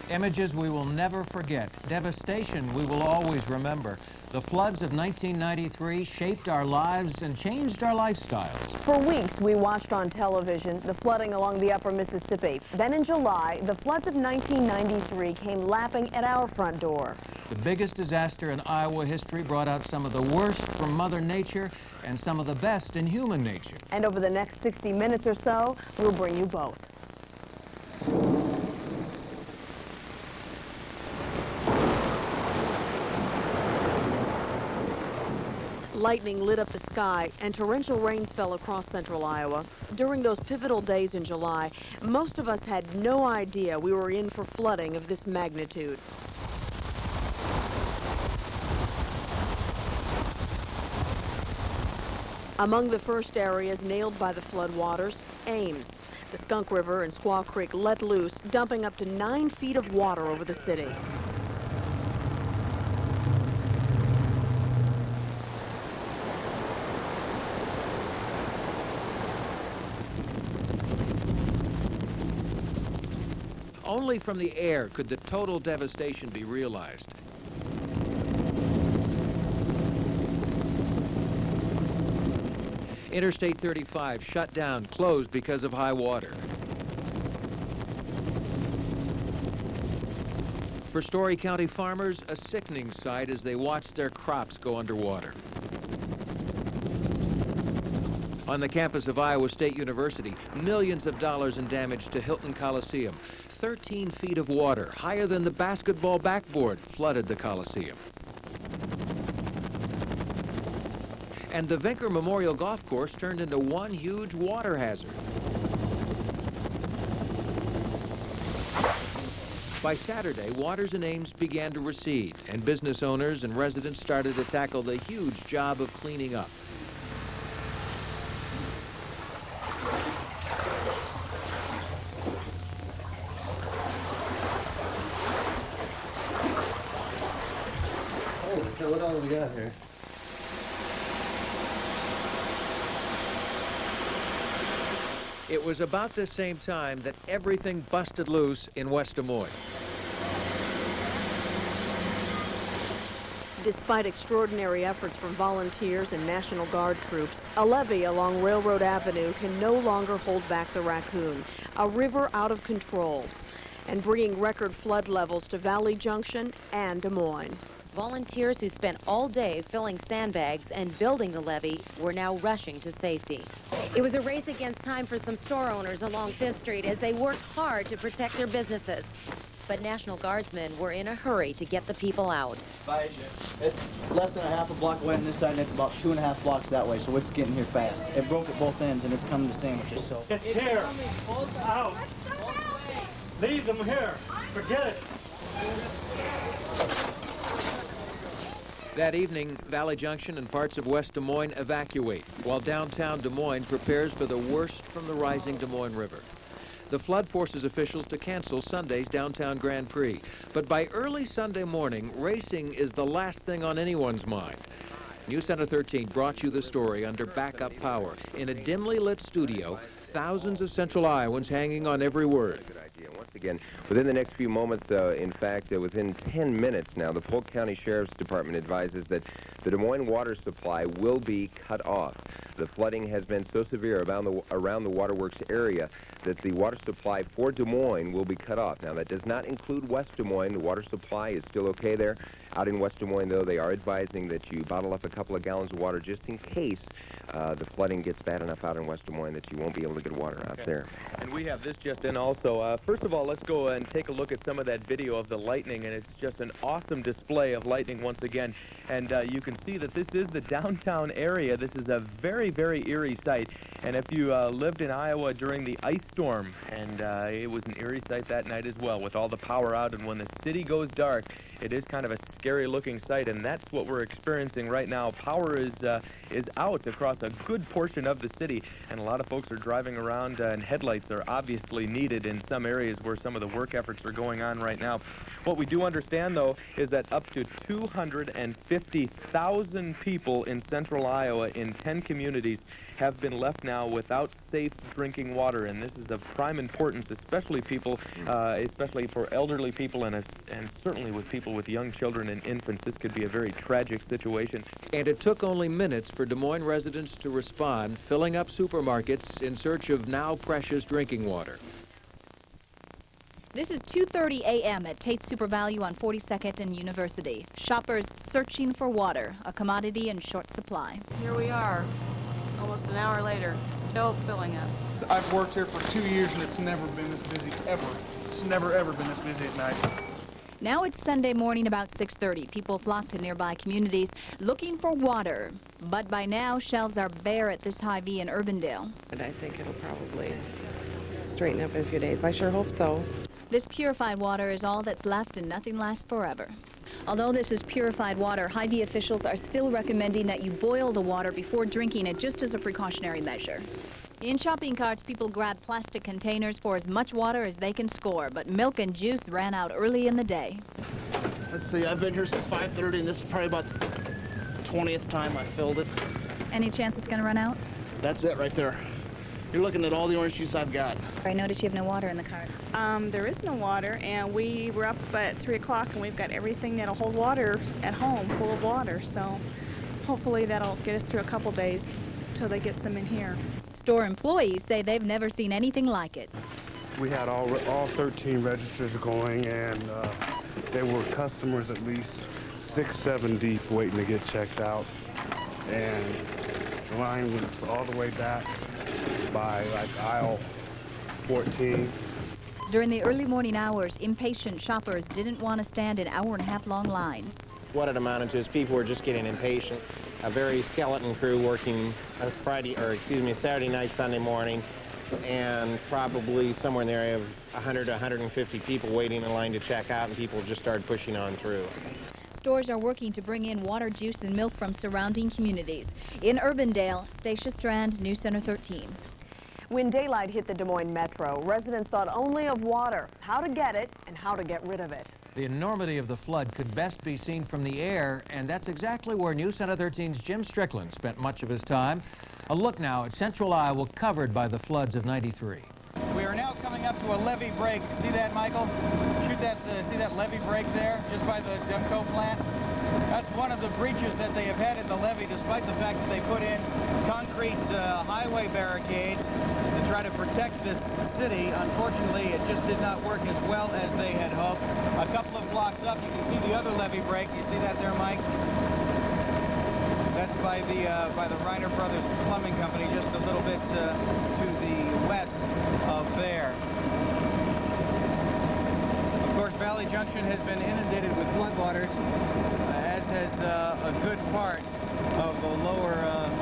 Images we will never forget, devastation we will always remember. The floods of 1993 shaped our lives and changed our lifestyles. For weeks, we watched on television the flooding along the upper Mississippi. Then in July, the floods of 1993 came lapping at our front door. The biggest disaster in Iowa history brought out some of the worst from Mother Nature and some of the best in human nature. And over the next 60 minutes or so, we'll bring you both. Lightning lit up the sky and torrential rains fell across central Iowa. During those pivotal days in July, most of us had no idea we were in for flooding of this magnitude. Among the first areas nailed by the floodwaters, Ames. The Skunk River and Squaw Creek let loose, dumping up to 9 feet of water over the city. Only from the air could the total devastation be realized. Interstate 35 shut down, closed because of high water. For Story County farmers, a sickening sight as they watched their crops go underwater. On the campus of Iowa State University, millions of dollars in damage to Hilton Coliseum. 13 feet of water, higher than the basketball backboard, flooded the Coliseum. And the Vinker Memorial Golf Course turned into one huge water hazard. By Saturday, waters in Ames began to recede, and business owners and residents started to tackle the huge job of cleaning up. Holy cow, what all do we got here? It was about the same time that everything busted loose in West Des Moines. Despite extraordinary efforts from volunteers and National Guard troops, a levee along Railroad Avenue can no longer hold back the Raccoon, a river out of control, and bringing record flood levels to Valley Junction and Des Moines. Volunteers who spent all day filling sandbags and building the levee were now rushing to safety. It was a race against time for some store owners along 5th Street as they worked hard to protect their businesses. But National Guardsmen were in a hurry to get the people out. It's less than a half a block away on this side, and it's about 2.5 blocks that way, so it's getting here fast. It broke at both ends, and it's coming to sandwiches, so. It's here. Out. Leave them here. Forget it. That evening, Valley Junction and parts of West Des Moines evacuate, while downtown Des Moines prepares for the worst from the rising Des Moines River. The flood forces officials to cancel Sunday's downtown Grand Prix. But by early Sunday morning, racing is the last thing on anyone's mind. News Center 13 brought you the story under backup power. In a dimly lit studio, thousands of Central Iowans hanging on every word. Once again, within the next few moments, in fact, within 10 minutes now, the Polk County Sheriff's Department advises that the Des Moines water supply will be cut off. The flooding has been so severe around the waterworks area that the water supply for Des Moines will be cut off. Now, that does not include West Des Moines. The water supply is still okay there. Out in West Des Moines, though, they are advising that you bottle up a couple of gallons of water just in case the flooding gets bad enough out in West Des Moines that you won't be able to get water out there. And we have this just in also. First of all, let's go and take a look at some of that video of the lightning, and it's just an awesome display of lightning once again. And you can see that this is the downtown area. This is a very, very eerie sight. And if you lived in Iowa during the ice storm, and it was an eerie sight that night as well, with all the power out, and when the city goes dark, it is kind of a scary looking sight, and that's what we're experiencing right now. Power is out across a good portion of the city, and a lot of folks are driving around, and headlights are obviously needed in some areas where some of the work efforts are going on right now. What we do understand, though, is that up to 250,000 people in central Iowa in 10 communities have been left now without safe drinking water, and this is of prime importance, especially for elderly people and certainly with people with young children and infants. This could be a very tragic situation. And it took only minutes for Des Moines residents to respond, filling up supermarkets in search of now precious drinking water. This is 2:30 a.m. at Tate's Super Value on 42nd and University. Shoppers searching for water, a commodity in short supply. Here we are, almost an hour later, still filling up. I've worked here for 2 years and it's never been this busy, ever. It's never, ever been this busy at night. Now it's Sunday morning about 6:30. People flock to nearby communities looking for water. But by now, shelves are bare at this Hy-Vee in Urbandale. And I think it'll probably straighten up in a few days. I sure hope so. This purified water is all that's left and nothing lasts forever. Although this is purified water, Hy-Vee officials are still recommending that you boil the water before drinking it just as a precautionary measure. In shopping carts, people grab plastic containers for as much water as they can score, but milk and juice ran out early in the day. Let's see, I've been here since 5:30 and this is probably about the 20th time I filled it. Any chance it's going to run out? That's it right there. You're looking at all the orange juice I've got. I noticed you have no water in the cart. There is no water, and we were up at 3 o'clock, and we've got everything that'll hold water at home, full of water. So hopefully that'll get us through a couple days till they get some in here. Store employees say they've never seen anything like it. We had all 13 registers going, and there were customers at least 6-7 deep waiting to get checked out. And the line was all the way back by like aisle 14. During the early morning hours, impatient shoppers didn't want to stand in hour-and-a-half-long lines. What it amounted to is people were just getting impatient. A very skeleton crew working Saturday night, Sunday morning, and probably somewhere in the area of 100 to 150 people waiting in line to check out, and people just started pushing on through. Stores are working to bring in water, juice, and milk from surrounding communities. In Urbandale, Stacia Strand, News Center 13. When daylight hit the Des Moines Metro, residents thought only of water, how to get it, and how to get rid of it. The enormity of the flood could best be seen from the air, and that's exactly where News Center 13's Jim Strickland spent much of his time. A look now at central Iowa covered by the floods of '93. We are now coming up to a levee break. See that, Michael? See that levee break there, just by the Demco plant? That's one of the breaches that they have had in the levee, despite the fact that they put in concrete highway barricades to try to protect this city. Unfortunately, it just did not work as well as they had hoped. A couple of blocks up, you can see the other levee break. You see that there, Mike? That's by the Reiner Brothers Plumbing Company, just a little bit to the west of there. Of course, Valley Junction has been inundated with floodwaters, as has a good part of the lower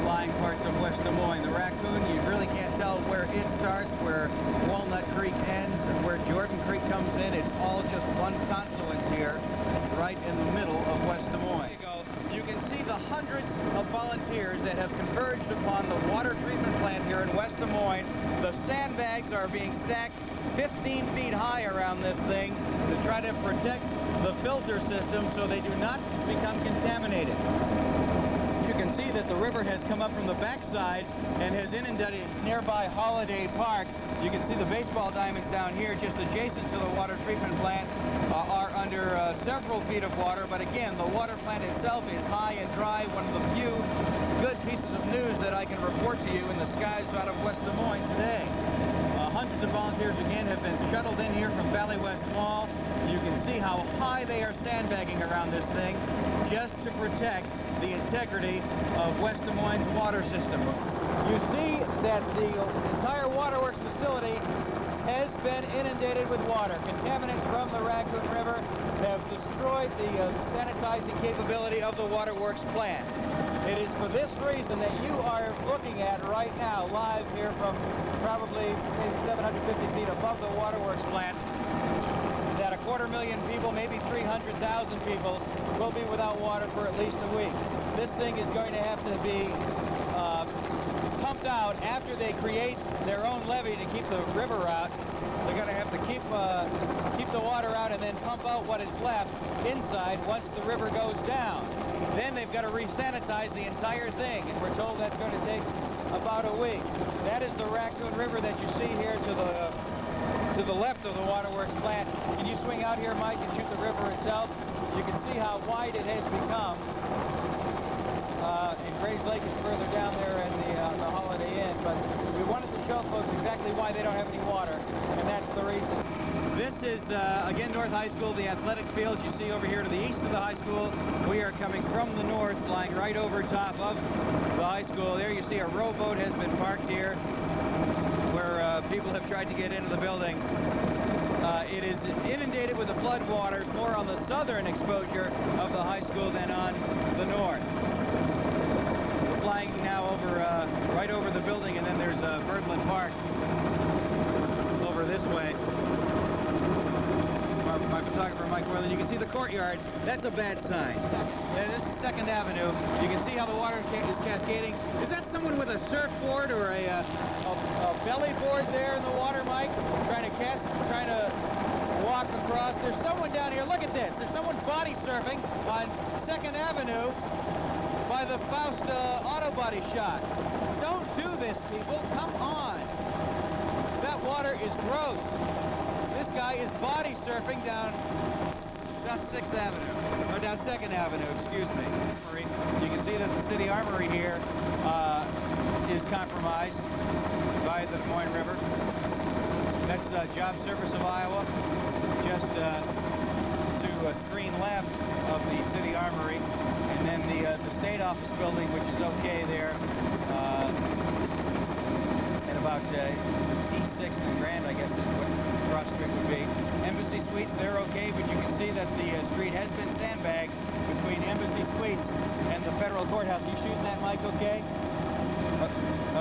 lying parts of West Des Moines. The Raccoon, you really can't tell where it starts, where Walnut Creek ends, and where Jordan Creek comes in. It's all just one confluence here, right in the middle of West Des Moines. You can see the hundreds of volunteers that have converged upon the water treatment plant here in West Des Moines. The sandbags are being stacked 15 feet high around this thing to try to protect the filter system so they do not become contaminated. You can see that the river has come up from the backside and has inundated nearby Holiday Park. You can see the baseball diamonds down here just adjacent to the water treatment plant are under several feet of water, but again, the water plant itself is high and dry. One of the few good pieces of news that I can report to you in the skies out of West Des Moines today. Hundreds of volunteers again have been shuttled in here from Valley West Mall. You can see how high they are sandbagging around this thing just to protect the integrity of West Des Moines' water system. You see that the entire waterworks facility has been inundated with water. Contaminants from the Raccoon River have destroyed the sanitizing capability of the waterworks plant. It is for this reason that you are looking at right now, live here from probably maybe 750 feet above the waterworks plant, that 250,000 people, maybe 300,000 people, will be without water for at least a week. This thing is going to have to be pumped out after they create their own levee to keep the river out. They're going to have to keep water out and then pump out what is left inside once the river goes down. Then they've got to re-sanitize the entire thing, and we're told that's going to take about a week. That is the Raccoon River that you see here to the left of the waterworks plant. Can you swing out here, Mike, and shoot the river itself? You can see how wide it has become. And Grays Lake is further down there in the Holiday Inn, but we wanted to show folks exactly why they don't have any water, and that's the reason. This is, again, North High School, the athletic fields you see over here to the east of the high school. We are coming from the north, flying right over top of the high school. There you see a rowboat has been parked here, where people have tried to get into the building. It is inundated with the flood waters, more on the southern exposure of the high school than on the north. We're flying now over, right over the building, and then there's Birdland Park over this way. My photographer, Mike Worland, you can see the courtyard. That's a bad sign. And this is 2nd Avenue. You can see how the water is cascading. Is that someone with a surfboard or a belly board there in the water, Mike? Trying to walk across. There's someone down here. Look at this. There's someone body surfing on 2nd Avenue by the Faust auto body shop. Don't do this, people. Come on. That water is gross. This guy is body surfing down 6th Avenue, or down 2nd Avenue, excuse me. You can see that the city armory here is compromised by the Des Moines River. That's Job Service of Iowa, just to screen left of the city armory. And then the state office building, which is okay there, at about East 6th and Grand, I guess is what cross street would be. Embassy Suites, they're okay, but you can see that the street has been sandbagged between Embassy Suites and the federal courthouse. You shooting that, Mike, okay?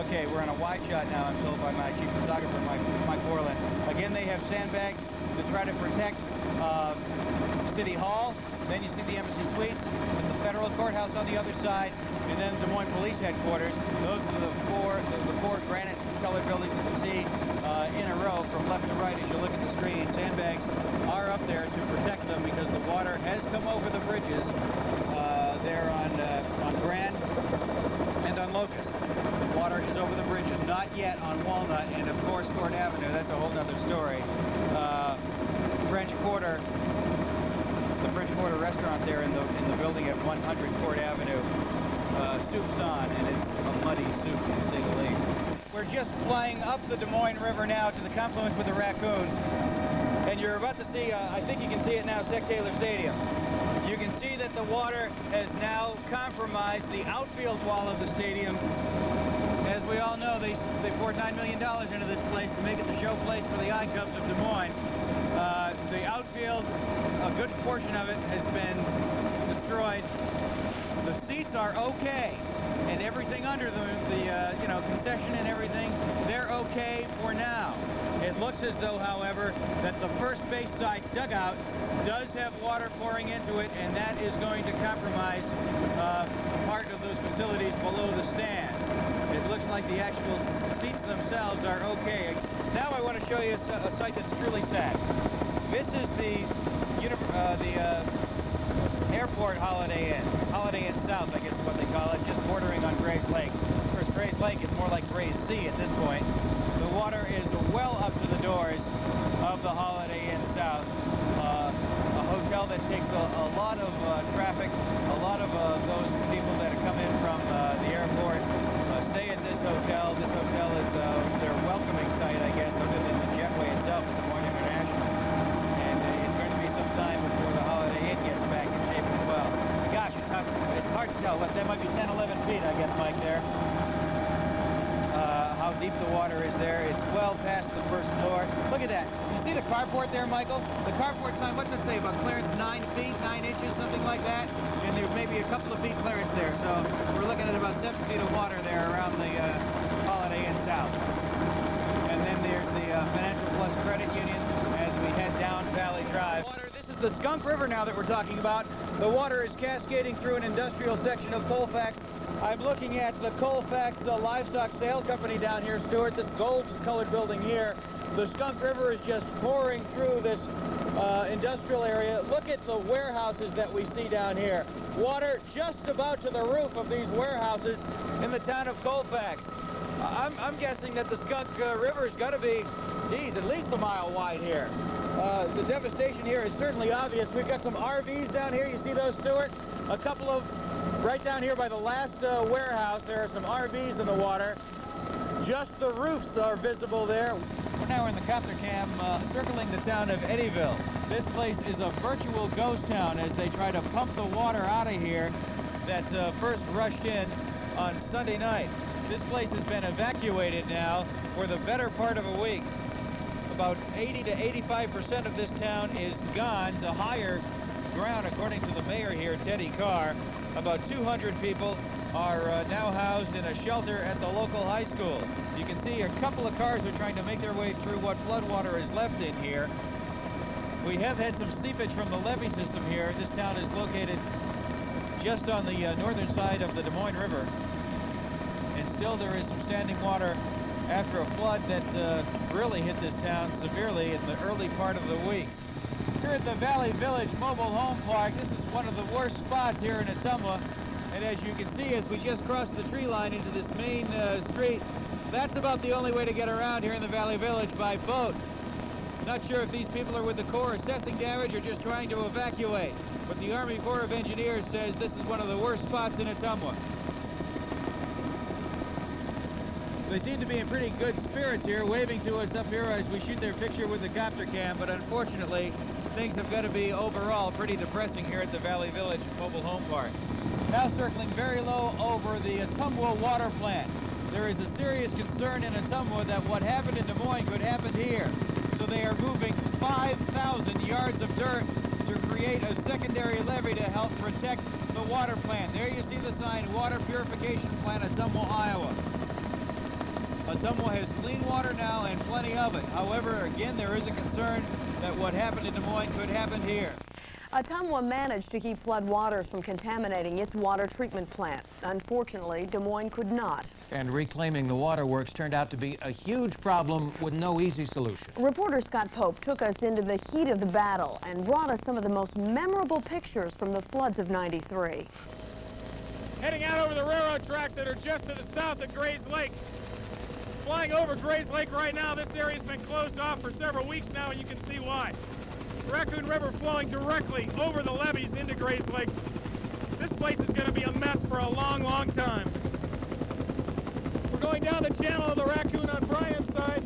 Okay, we're on a wide shot now, I'm told by my chief photographer, Mike Worland. Again, they have sandbagged to try to protect City Hall. Then you see the Embassy Suites with the federal courthouse on the other side, and then Des Moines Police Headquarters. Those are the four granite-colored buildings that you see in a row from left to right as you look at the screen. Sandbags are up there to protect them because the water has come over the bridges there on Grand and on Locust. The water is over the bridges, not yet on Walnut and, of course, Court Avenue. That's a whole other story. French Quarter, the French Quarter restaurant there in the building at 100 Court Avenue. Soup's on, and it's a muddy soup, to say the least. We're just flying up the Des Moines River now to the confluence with the Raccoon. And you're about to see, I think you can see it now, Sec Taylor Stadium. You can see that the water has now compromised the outfield wall of the stadium. As we all know, they poured $9 million into this place to make it the show place for the I-Cubs of Des Moines. The outfield, a good portion of it has been destroyed. The seats are okay, and everything under the concession and everything, they're okay for now. It looks as though, however, that the first base side dugout does have water pouring into it, and that is going to compromise part of those facilities below the stands. It looks like the actual seats themselves are okay. Now I want to show you a sight that's truly sad. This is the airport Holiday Inn South, I guess is what they call it, just bordering on Grays Lake. Of course, Grays Lake is more like Grays Sea at this point. The water is well up to the doors of the Holiday Inn South, a hotel that takes a lot of traffic. A lot of those people that come in from the airport stay at this hotel. This hotel is their welcoming site, I guess, other than the jetway itself at Des Moines International. And it's going to be some time before the Holiday Inn gets back in shape as well. Gosh, it's hard to tell. That might be 10, 11 feet, I guess, Mike, there. How deep the water is there. It's well past the first floor. Look at that. You see the carport there, Michael? The carport sign, what's it say? About clearance 9 feet, 9 inches, something like that? And there's maybe a couple of feet clearance there. So we're looking at about 7 feet of water there around the Holiday Inn South. And then there's the Financial Plus Credit Union as we head down Valley Drive. This is the Skunk River now that we're talking about. The water is cascading through an industrial section of Colfax. I'm looking at the Colfax Livestock Sale Company down here, Stuart, this gold-colored building here. The Skunk River is just pouring through this industrial area. Look at the warehouses that we see down here. Water just about to the roof of these warehouses in the town of Colfax. I'm guessing that the Skunk River's got to be, geez, at least a mile wide here. The devastation here is certainly obvious. We've got some RVs down here. You see those, Stuart? A couple of, right down here by the last warehouse, there are some RVs in the water. Just the roofs are visible there. We're now in the copter cam circling the town of Eddyville. This place is a virtual ghost town as they try to pump the water out of here that first rushed in on Sunday night. This place has been evacuated now for the better part of a week. About 80 to 85% of this town is gone to higher ground, according to the mayor here, Teddy Carr. About 200 people are now housed in a shelter at the local high school. You can see a couple of cars are trying to make their way through what floodwater is left in here. We have had some seepage from the levee system here. This town is located just on the northern side of the Des Moines River. And still there is some standing water after a flood that really hit this town severely in the early part of the week. Here at the Valley Village Mobile Home Park, this is one of the worst spots here in Ottumwa. And as you can see, as we just crossed the tree line into this main street, that's about the only way to get around here in the Valley Village, by boat. Not sure if these people are with the Corps assessing damage or just trying to evacuate. But the Army Corps of Engineers says this is one of the worst spots in Ottumwa. They seem to be in pretty good spirits here, waving to us up here as we shoot their picture with the copter cam, but unfortunately, things have got to be overall pretty depressing here at the Valley Village Mobile Home Park. Now circling very low over the Ottumwa water plant. There is a serious concern in Ottumwa that what happened in Des Moines could happen here. So they are moving 5,000 yards of dirt to create a secondary levee to help protect the water plant. There you see the sign, Water Purification Plant, Ottumwa, Iowa. Ottumwa has clean water now and plenty of it. However, again, there is a concern that what happened in Des Moines could happen here. Ottumwa managed to keep flood waters from contaminating its water treatment plant. Unfortunately, Des Moines could not. And reclaiming the waterworks turned out to be a huge problem with no easy solution. Reporter Scott Pope took us into the heat of the battle and brought us some of the most memorable pictures from the floods of '93. Heading out over the railroad tracks that are just to the south of Grays Lake. Flying over Grays Lake right now, this area's been closed off for several weeks now, and you can see why. The Raccoon River flowing directly over the levees into Grays Lake. This place is going to be a mess for a long, long time. We're going down the channel of the Raccoon on Bryan's side.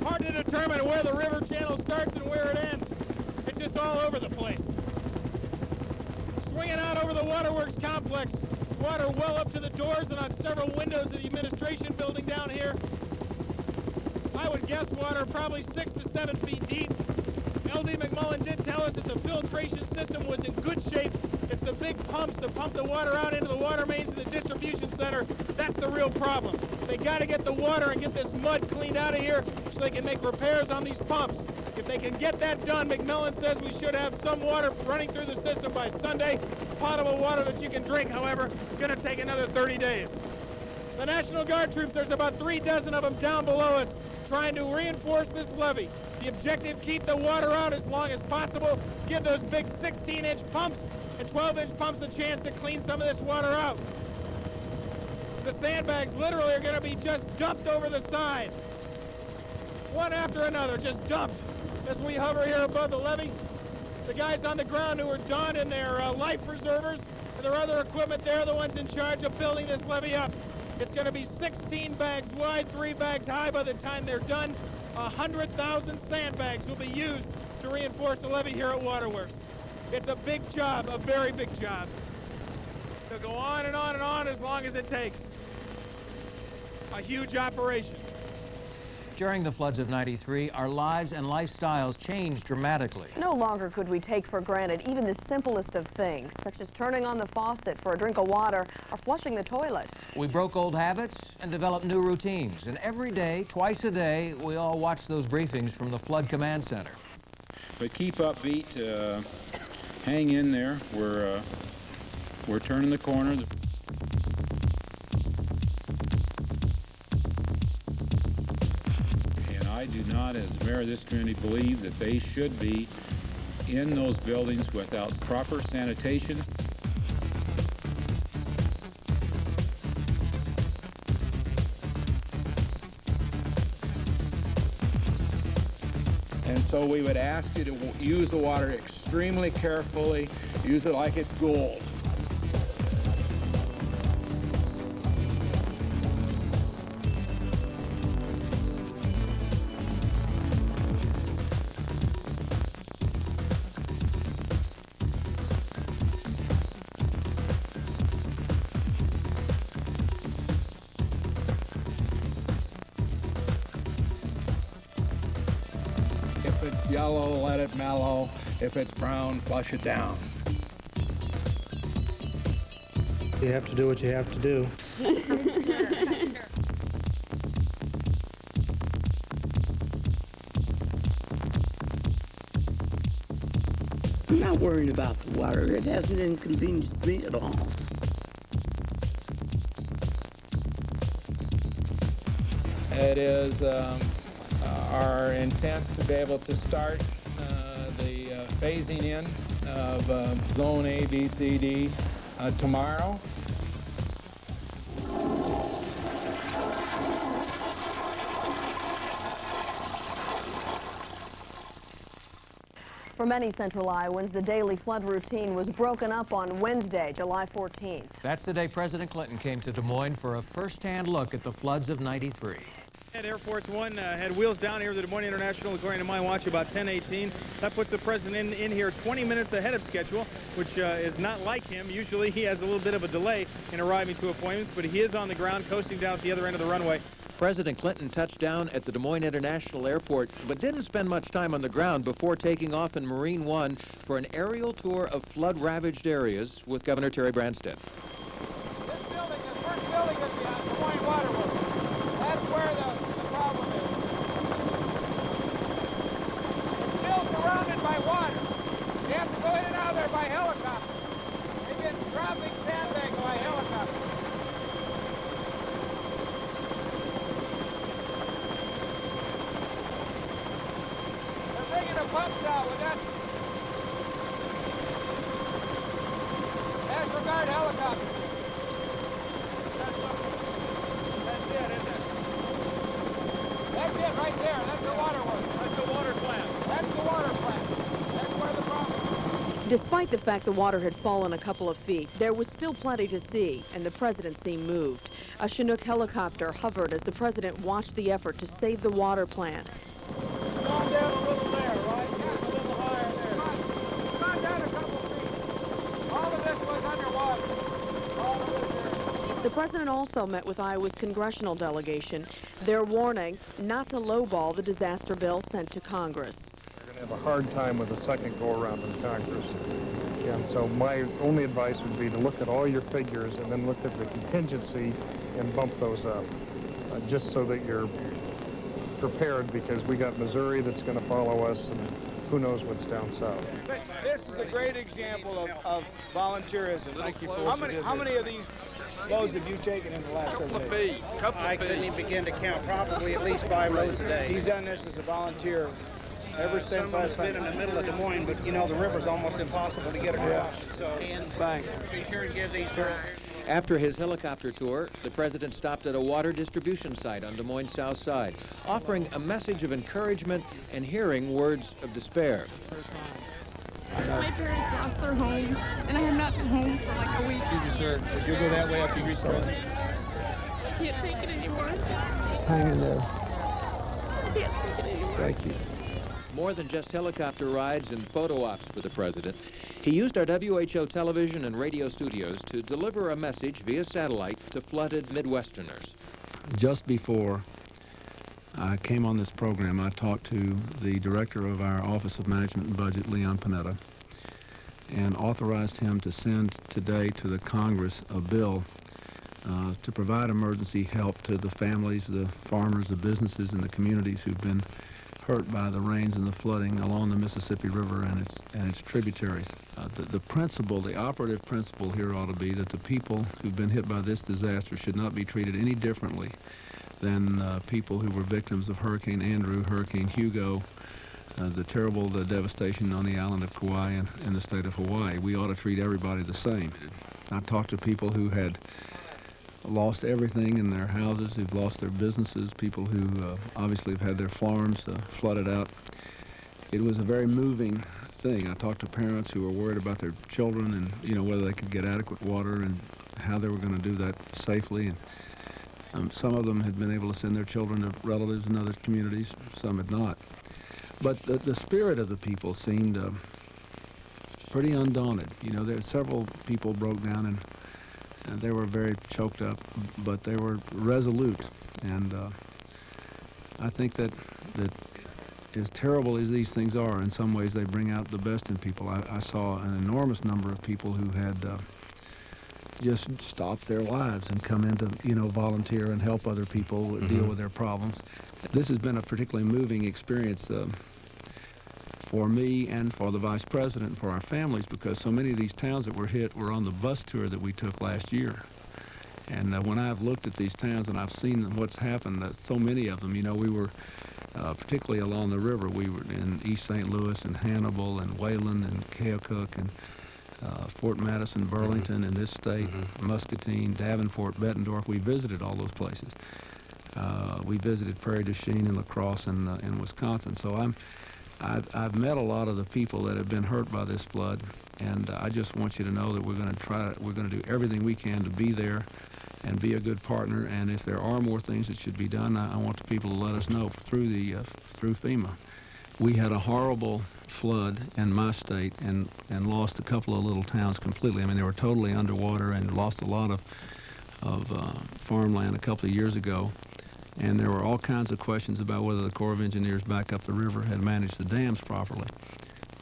Hard to determine where the river channel starts and where it ends. It's just all over the place. Swinging out over the Waterworks complex. Water well up to the doors and on several windows of the administration building down here. I would guess water probably 6 to 7 feet deep. LD McMullen did tell us that the filtration system was in good shape. It's the big pumps that pump the water out into the water mains of the distribution center. That's the real problem. They got to get the water and get this mud cleaned out of here so they can make repairs on these pumps. If they can get that done, McMillan says we should have some water running through the system by Sunday. Potable water that you can drink, however, is going to take another 30 days. The National Guard troops, there's about 3 dozen of them down below us trying to reinforce this levee. The objective, keep the water out as long as possible, give those big 16-inch pumps and 12-inch pumps a chance to clean some of this water out. The sandbags literally are going to be just dumped over the side. One after another, just dumped as we hover here above the levee. The guys on the ground who are donning their life preservers and their other equipment, they're the ones in charge of building this levee up. It's going to be 16 bags wide, 3 bags high by the time they're done. 100,000 sandbags will be used to reinforce the levee here at Waterworks. It's a big job, a very big job. To go on and on and on as long as it takes. A huge operation. During the floods of '93, our lives and lifestyles changed dramatically. No longer could we take for granted even the simplest of things, such as turning on the faucet for a drink of water or flushing the toilet. We broke old habits and developed new routines. And every day, twice a day, we all watch those briefings from the Flood Command Center. But keep upbeat, hang in there. We're turning the corner. I do not, as mayor of this community, believe that they should be in those buildings without proper sanitation. And so we would ask you to use the water extremely carefully, use it like it's gold. If it's yellow, let it mellow. If it's brown, flush it down. You have to do what you have to do. I'm not worried about the water. It hasn't inconvenienced me at all. It is our intent to be able to start the phasing in of Zone A, B, C, D tomorrow. For many Central Iowans, the daily flood routine was broken up on Wednesday, July 14th. That's the day President Clinton came to Des Moines for a first-hand look at the floods of '93. Air Force One had wheels down here at the Des Moines International, according to my watch, about 10:18. That puts the president in here 20 minutes ahead of schedule, which is not like him. Usually he has a little bit of a delay in arriving to appointments, but he is on the ground, coasting down at the other end of the runway. President Clinton touched down at the Des Moines International Airport, but didn't spend much time on the ground before taking off in Marine One for an aerial tour of flood-ravaged areas with Governor Terry Branstad. This building, the first building is the Des Moines Waterworks. That's where the problem is. It's still surrounded by water. You have to go in and out of there by helicopter. They get dropping sandbags by helicopter. They're bringing the pumps out with that National Guard helicopter. That's it, isn't it? That's it right there. That's the waterworks. That's the water plant. That's the water plant. That's where the problem is. Despite the fact the water had fallen a couple of feet, there was still plenty to see, and the president seemed moved. A Chinook helicopter hovered as the president watched the effort to save the water plant. Gone down a little there, right? Yeah, a little higher there. Gone down a couple feet. All of this was underwater. All of this there. The president also met with Iowa's congressional delegation. They're warning not to lowball the disaster bill sent to Congress. We're going to have a hard time with the second go-around in Congress. And so my only advice would be to look at all your figures and then look at the contingency and bump those up, just so that you're prepared, because we got Missouri that's going to follow us, and who knows what's down south. This is a great example of volunteerism. Thank you for how many of these loads have you taken in the last several days? I couldn't even begin to count. Probably at least 5 loads a day. He's done this as a volunteer ever since Some of last it's been in the middle of Des Moines, but you know, the river's almost impossible to get across. So, thanks. Be sure to give these drivers. After his helicopter tour, the president stopped at a water distribution site on Des Moines' south side, offering a message of encouragement and hearing words of despair. My parents lost their home, and I have not been home for like a week. Excuse me, sir. If you'll go that way after you reach the president. I can't take it anymore. Just hang in there. I can't take it anymore. Thank you. More than just helicopter rides and photo ops for the president, he used our WHO television and radio studios to deliver a message via satellite to flooded Midwesterners. Just before I came on this program, I talked to the director of our Office of Management and Budget, Leon Panetta, and authorized him to send today to the Congress a bill to provide emergency help to the families, the farmers, the businesses, and the communities who've been hurt by the rains and the flooding along the Mississippi River and its tributaries. The principle, the operative principle here ought to be that the people who've been hit by this disaster should not be treated any differently than people who were victims of Hurricane Andrew, Hurricane Hugo, the terrible devastation on the island of Kauai and in the state of Hawaii. We ought to treat everybody the same. I talked to people who had lost everything in their houses, who've lost their businesses, people who obviously have had their farms flooded out. It was a very moving thing. I talked to parents who were worried about their children and, you know, whether they could get adequate water and how they were going to do that safely. And some of them had been able to send their children to relatives in other communities, some had not. But the spirit of the people seemed pretty undaunted. You know, there several people broke down and they were very choked up, but they were resolute. And I think that as terrible as these things are, in some ways they bring out the best in people. I saw an enormous number of people who had just stopped their lives and come in to, you know, volunteer and help other people deal with their problems. This has been a particularly moving experience for me and for the Vice President and for our families, because so many of these towns that were hit were on the bus tour that we took last year. And when I've looked at these towns and I've seen what's happened, so many of them, you know, we were particularly along the river. We were in East St. Louis and Hannibal and Wayland and Keokuk and Fort Madison, Burlington in this state, Muscatine, Davenport, Bettendorf. We visited all those places. We visited Prairie du Chien and La Crosse in Wisconsin. So I've met a lot of the people that have been hurt by this flood, and I just want you to know that we're going to do everything we can to be there and be a good partner. And if there are more things that should be done, I want the people to let us know through FEMA. We had a horrible flood in my state and lost a couple of little towns completely. I mean, they were totally underwater and lost a lot of farmland a couple of years ago. And there were all kinds of questions about whether the Corps of Engineers back up the river had managed the dams properly.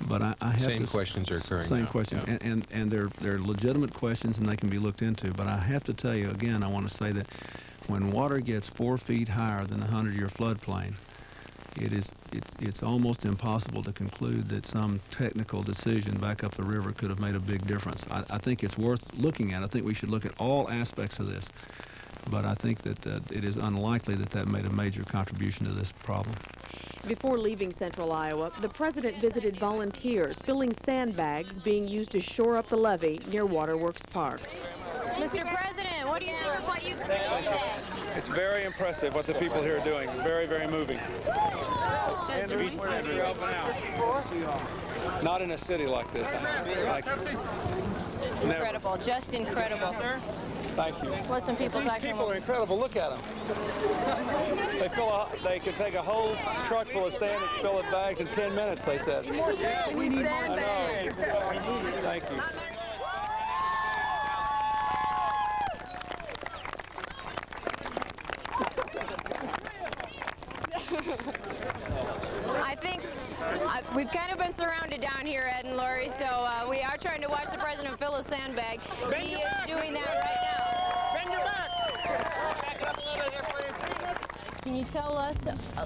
But I have Same questions are occurring Same now. questions, Yeah. and they're legitimate questions and they can be looked into. But I have to tell you, again, I want to say that when water gets 4 feet higher than the 100-year floodplain, it's almost impossible to conclude that some technical decision back up the river could have made a big difference. I think it's worth looking at. I think we should look at all aspects of this. But I think that it is unlikely that made a major contribution to this problem. Before leaving central Iowa, the president visited volunteers filling sandbags being used to shore up the levee near Waterworks Park. Mr. President, what do you think of what you've seen today? It's very impressive what the people here are doing. Very, very moving. Not in a city like this. Just incredible. Just incredible. Thank you. Let some people talk to These people are incredible. Look at them. They can take a whole truck full of sand and fill it bags in 10 minutes, they said. We need sandbags. Thank you. I think we've kind of been surrounded down here, Ed and Lori, so we are trying to watch the president fill a sandbag. He is doing that right now. Bend your back. Back up a little bit here, please. Can you tell us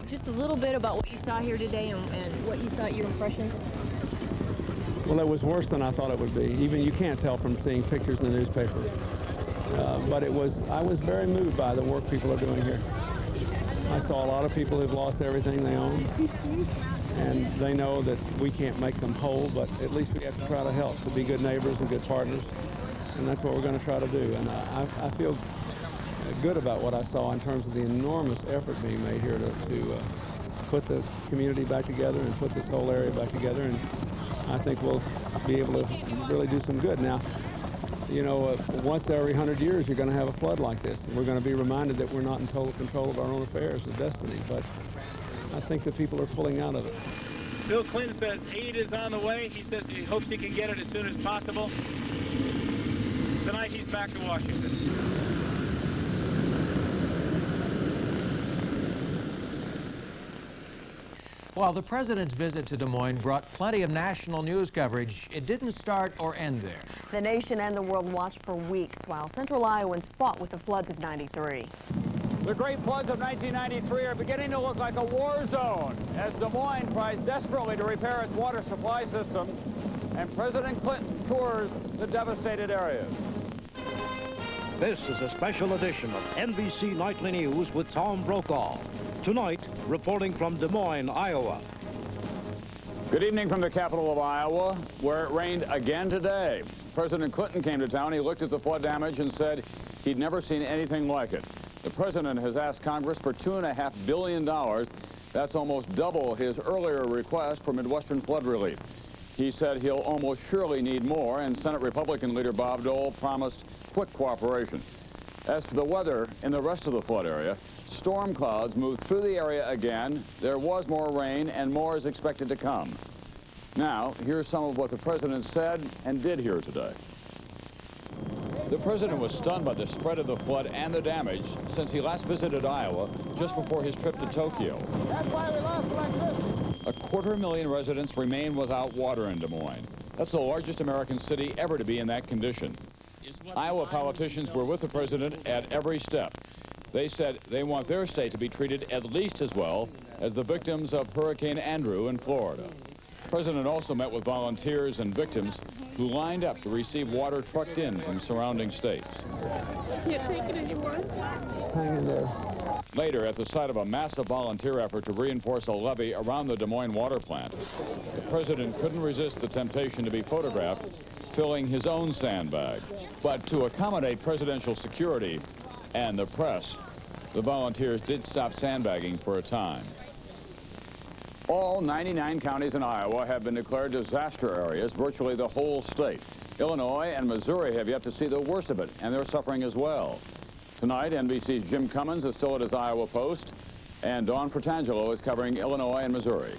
just a little bit about what you saw here today and what you thought your impressions? Well, it was worse than I thought it would be. Even you can't tell from seeing pictures in the newspaper. But I was very moved by the work people are doing here. I saw a lot of people who've lost everything they own, and they know that we can't make them whole, but at least we have to try to help, to be good neighbors and good partners, and that's what we're going to try to do. And I feel good about what I saw in terms of the enormous effort being made here to put the community back together and put this whole area back together, and I think we'll be able to really do some good. Now, you know, once every 100 years you're going to have a flood like this. We're going to be reminded that we're not in total control of our own affairs and destiny, but I think that people are pulling out of it. Bill Clinton says aid is on the way. He says he hopes he can get it as soon as possible. Tonight he's back to Washington. While the president's visit to Des Moines brought plenty of national news coverage, it didn't start or end there. The nation and the world watched for weeks while central Iowans fought with the floods of '93. The great floods of 1993 are beginning to look like a war zone as Des Moines tries desperately to repair its water supply system, and President Clinton tours the devastated areas. This is a special edition of NBC Nightly News with Tom Brokaw. Tonight, reporting from Des Moines, Iowa. Good evening from the capital of Iowa, where it rained again today. President Clinton came to town. He looked at the flood damage and said he'd never seen anything like it. The president has asked Congress for $2.5 billion. That's almost double his earlier request for Midwestern flood relief. He said he'll almost surely need more, and Senate Republican leader Bob Dole promised quick cooperation. As for the weather in the rest of the flood area, storm clouds moved through the area again. There was more rain, and more is expected to come. Now, here's some of what the president said and did here today. The president was stunned by the spread of the flood and the damage since he last visited Iowa just before his trip to Tokyo. That's why we lost electricity. 250,000 residents remain without water in Des Moines. That's the largest American city ever to be in that condition. Iowa politicians were with the president at every step. They said they want their state to be treated at least as well as the victims of Hurricane Andrew in Florida. The president also met with volunteers and victims who lined up to receive water trucked in from surrounding states. I can't take it anymore. Just hang in there. Later, at the site of a massive volunteer effort to reinforce a levee around the Des Moines water plant, the president couldn't resist the temptation to be photographed filling his own sandbag. But to accommodate presidential security and the press, the volunteers did stop sandbagging for a time. All 99 counties in Iowa have been declared disaster areas, virtually the whole state. Illinois and Missouri have yet to see the worst of it, and they're suffering as well. Tonight, NBC's Jim Cummins is still at his Iowa post, and Dawn Fratangelo is covering Illinois and Missouri.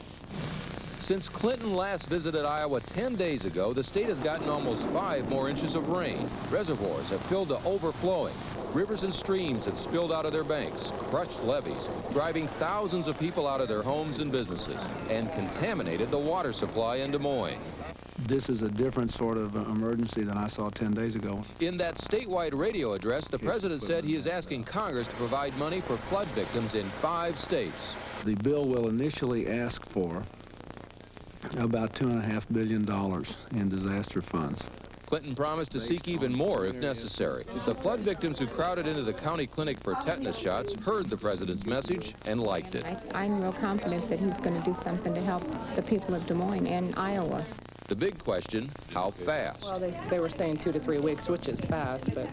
Since Clinton last visited Iowa 10 days ago, the state has gotten almost 5 more inches of rain. Reservoirs have filled to overflowing. Rivers and streams have spilled out of their banks, crushed levees, driving thousands of people out of their homes and businesses, and contaminated the water supply in Des Moines. This is a different sort of emergency than I saw 10 days ago. In that statewide radio address, the president said he is asking Congress to provide money for flood victims in 5 states. The bill will initially ask for about $2.5 billion in disaster funds. Clinton promised to seek even more if necessary. The flood victims who crowded into the county clinic for tetanus shots heard the president's message and liked it. I'm real confident that he's going to do something to help the people of Des Moines and Iowa. The big question, how fast? Well, they were saying 2 to 3 weeks, which is fast, but,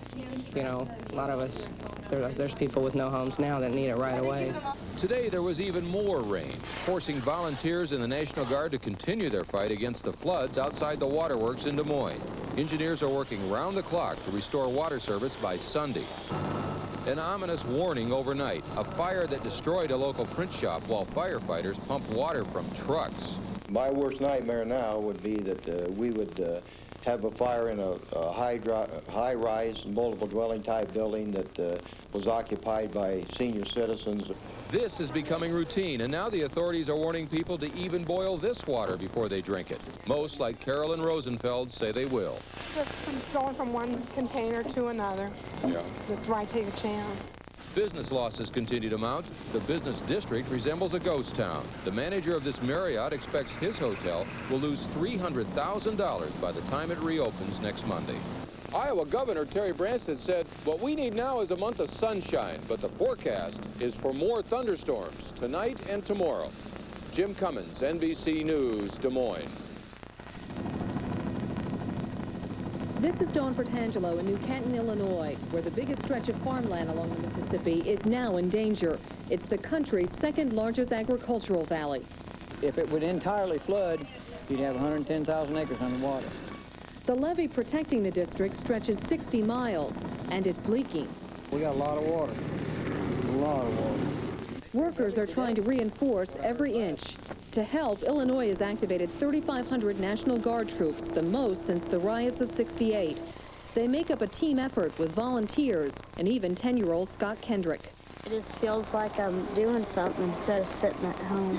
you know, a lot of us, there's people with no homes now that need it right away. Today, there was even more rain, forcing volunteers in the National Guard to continue their fight against the floods outside the waterworks in Des Moines. Engineers are working round the clock to restore water service by Sunday. An ominous warning overnight, a fire that destroyed a local print shop while firefighters pumped water from trucks. My worst nightmare now would be that we would have a fire in a high-rise, multiple dwelling type building that was occupied by senior citizens. This is becoming routine, and now the authorities are warning people to even boil this water before they drink it. Most, like Carolyn Rosenfeld, say they will. Just going from one container to another. Yeah. Just why take a chance? Business losses continue to mount. The business district resembles a ghost town. The manager of this Marriott expects his hotel will lose $300,000 by the time it reopens next Monday. Iowa Governor Terry Branstad said, what we need now is a month of sunshine, but the forecast is for more thunderstorms tonight and tomorrow. Jim Cummins, NBC News, Des Moines. This is Dawn Fratangelo in New Canton, Illinois, where the biggest stretch of farmland along the Mississippi is now in danger. It's the country's second largest agricultural valley. If it would entirely flood, you'd have 110,000 acres underwater. The levee protecting the district stretches 60 miles, and it's leaking. We got a lot of water, a lot of water. Workers are trying to reinforce every inch. To help, Illinois has activated 3,500 National Guard troops, the most since the riots of '68. They make up a team effort with volunteers and even 10-year-old Scott Kendrick. It just feels like I'm doing something instead of sitting at home,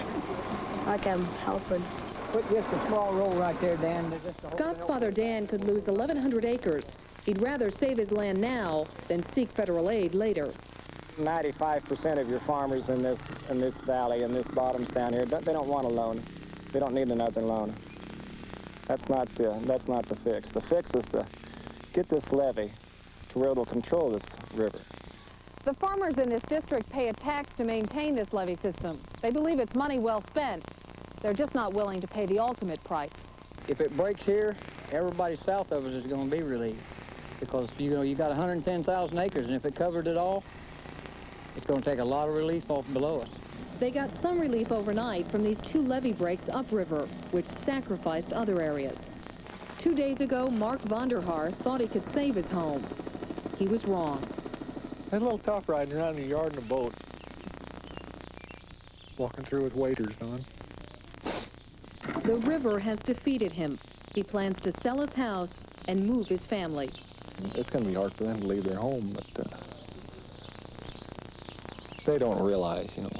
like I'm helping. Put just a small roll right there, Dan. Scott's father, Dan, could lose 1,100 acres. He'd rather save his land now than seek federal aid later. 95% of your farmers in this valley, in this bottoms down here, they don't want a loan. They don't need another loan. That's not the fix. The fix is to get this levee railroad will control this river. The farmers in this district pay a tax to maintain this levee system. They believe it's money well spent. They're just not willing to pay the ultimate price. If it breaks here, everybody south of us is going to be relieved. Because, you know, you got 110,000 acres, and if it covered it all, it's going to take a lot of relief off below us. They got some relief overnight from these 2 levee breaks upriver, which sacrificed other areas. 2 days ago, Mark Vonderhaar thought he could save his home. He was wrong. It's a little tough riding around in the yard in a boat. Walking through with waders on. The river has defeated him. He plans to sell his house and move his family. It's going to be hard for them to leave their home, but they don't realize, you know,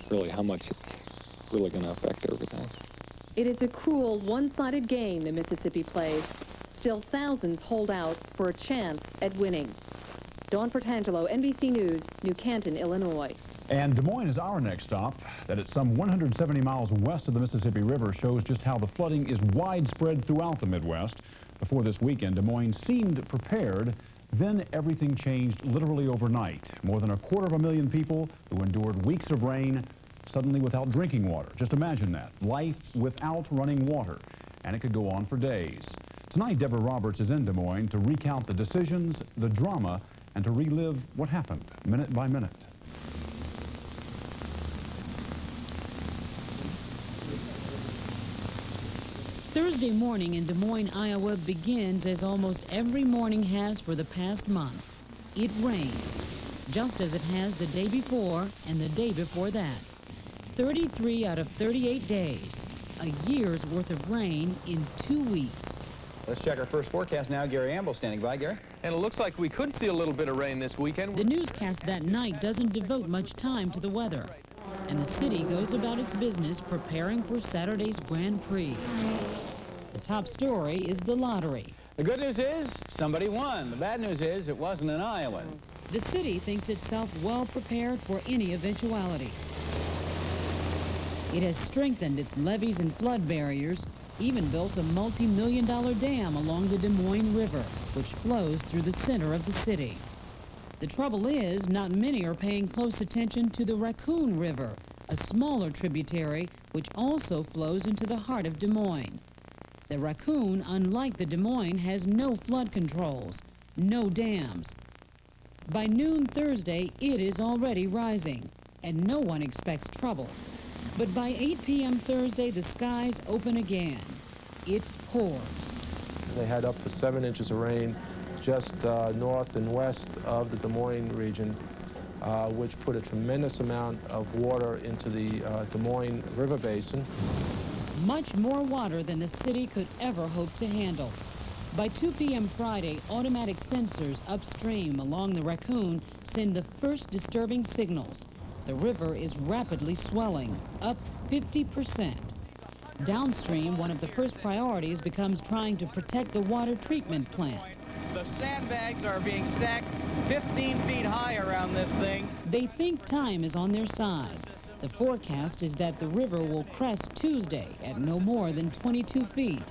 really how much it's really going to affect everything. It is a cruel, one-sided game the Mississippi plays. Still, thousands hold out for a chance at winning. Dawn Portangelo, NBC News, New Canton, Illinois. And Des Moines is our next stop. That it's some 170 miles west of the Mississippi River shows just how the flooding is widespread throughout the Midwest. Before this weekend, Des Moines seemed prepared. Then everything changed literally overnight. More than 250,000 people who endured weeks of rain suddenly without drinking water. Just imagine that. Life without running water. And it could go on for days. Tonight, Deborah Roberts is in Des Moines to recount the decisions, the drama, and to relive what happened minute by minute. Thursday morning in Des Moines, Iowa begins as almost every morning has for the past month. It rains, just as it has the day before and the day before that. 33 out of 38 days, a year's worth of rain in 2 weeks. Let's check our first forecast now. Gary Amble standing by. Gary? And it looks like we could see a little bit of rain this weekend. The newscast that night doesn't devote much time to the weather, and the city goes about its business preparing for Saturday's Grand Prix. The top story is the lottery. The good news is somebody won. The bad news is it wasn't an Iowan. The city thinks itself well prepared for any eventuality. It has strengthened its levees and flood barriers, even built a multi-million-dollar dam along the Des Moines River, which flows through the center of the city. The trouble is, not many are paying close attention to the Raccoon River, a smaller tributary which also flows into the heart of Des Moines. The Raccoon, unlike the Des Moines, has no flood controls, no dams. By noon Thursday, it is already rising, and no one expects trouble. But by 8 p.m. Thursday, the skies open again. It pours. They had up to 7 inches of rain just north and west of the Des Moines region, which put a tremendous amount of water into the Des Moines River Basin. Much more water than the city could ever hope to handle. By 2 p.m. Friday, automatic sensors upstream along the Raccoon send the first disturbing signals. The river is rapidly swelling, up 50%. Downstream, one of the first priorities becomes trying to protect the water treatment plant. The sandbags are being stacked 15 feet high around this thing. They think time is on their side. The forecast is that the river will crest Tuesday at no more than 22 feet.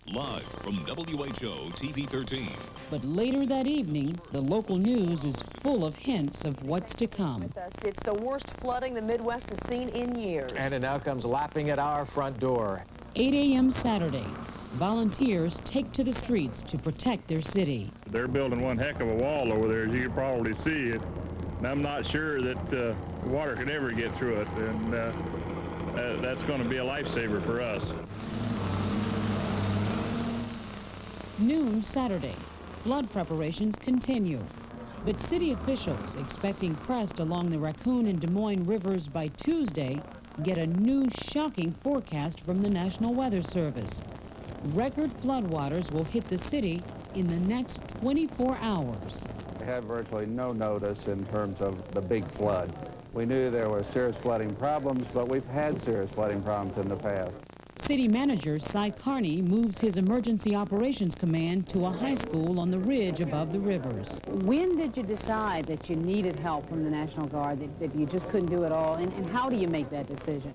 Live from WHO-TV 13. But later that evening, the local news is full of hints of what's to come. It's the worst flooding the Midwest has seen in years. And it now comes lapping at our front door. 8 a.m. Saturday, volunteers take to the streets to protect their city. They're building one heck of a wall over there, as you can probably see it. And I'm not sure that water could ever get through it, and that's going to be a lifesaver for us. Noon Saturday, flood preparations continue. But city officials expecting crest along the Raccoon and Des Moines rivers by Tuesday get a new shocking forecast from the National Weather Service. Record floodwaters will hit the city in the next 24 hours. We have virtually no notice in terms of the big flood. We knew there were serious flooding problems, but we've had serious flooding problems in the past. City Manager Cy Carney moves his Emergency Operations Command to a high school on the ridge above the rivers. When did you decide that you needed help from the National Guard, that you just couldn't do it all, and how do you make that decision?